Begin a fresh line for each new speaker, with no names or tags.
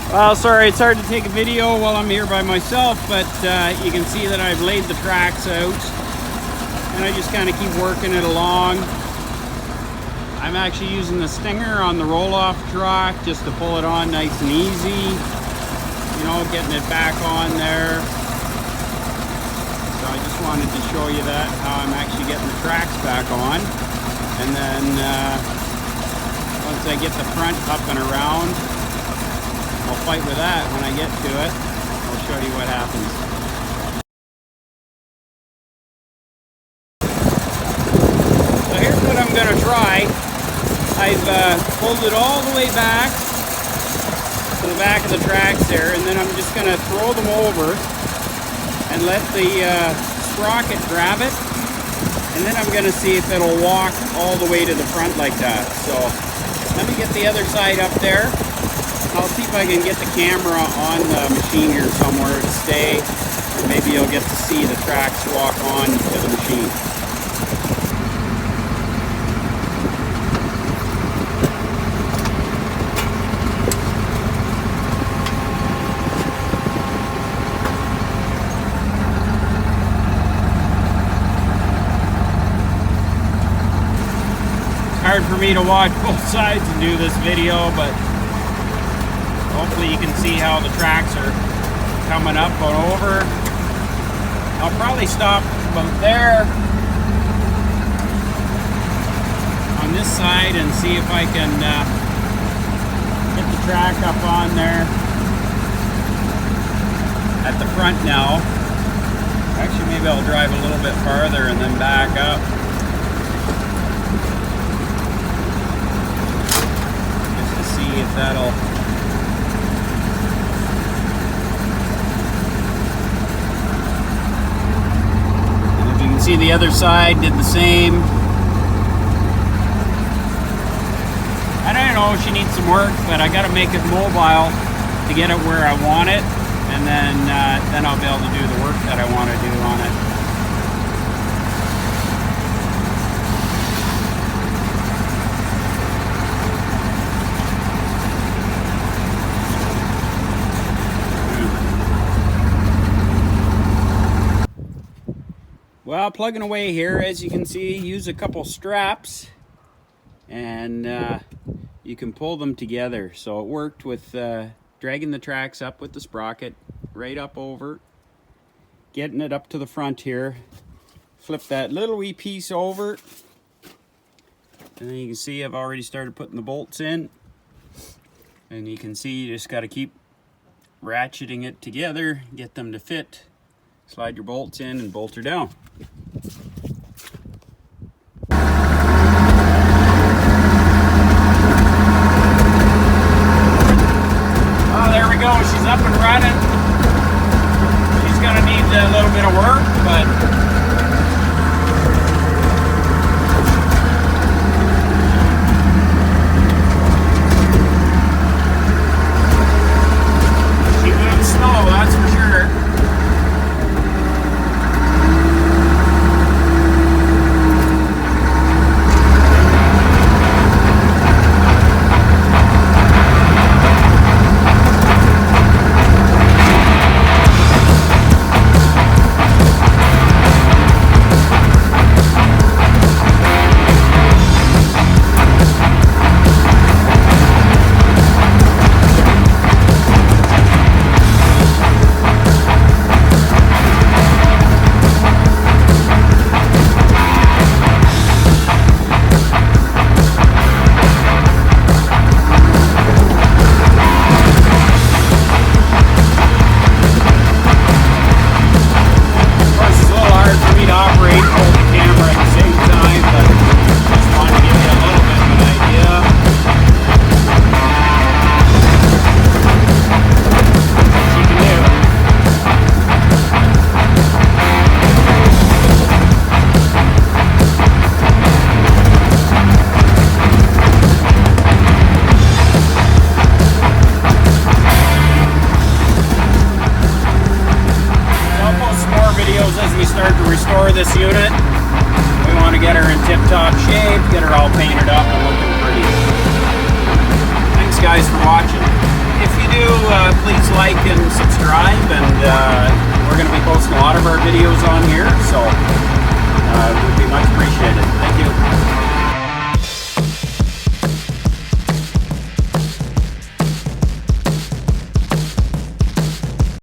Well, sorry, it's hard to take a video while I'm here by myself, but you can see that I've laid the tracks out and I just kind of keep working it along. I'm actually using the stinger on the roll-off truck just to pull it on nice and easy, you know, getting it back on there. So I just wanted to show you that, how I'm actually getting the tracks back on. And then once I get the front up and around, I'll fight with that when I get to it. I'll show you what happens. So here's what I'm going to try. I've pulled it all the way back to the back of the tracks there, and then I'm just going to throw them over and let the sprocket grab it, and then I'm going to see if it'll walk all the way to the front like that. So let me get the other side up there. I'll see if I can get the camera on the machine here somewhere to stay, and maybe you'll get to see the tracks walk on to the machine. It's hard for me to watch both sides and do this video, but hopefully you can see how the tracks are coming up and over. I'll probably stop about there on this side and see if I can get the track up on there at the front now. Actually, maybe I'll drive a little bit farther and then back up. Just to see if that'll... See, the other side did the same. I don't know if she needs some work, but I got to make it mobile to get it where I want it, and then I'll be able to do the work that I want to do on it. Well, plugging away here, as you can see, use a couple straps and you can pull them together. So it worked with dragging the tracks up with the sprocket, right up over, getting it up to the front here. Flip that little wee piece over, and then you can see I've already started putting the bolts in. And you can see you just got to keep ratcheting it together, get them to fit. Slide your bolts in and bolt her down. Oh, there we go. She's up and running. She's going to need a little bit of work, but she moves slow, that's for sure. This unit, we want to get her in tip-top shape, get her all painted up and looking pretty. Thanks guys for watching. If you do please like and subscribe, and we're going to be posting a lot of our videos on here, so it would be much appreciated. Thank you.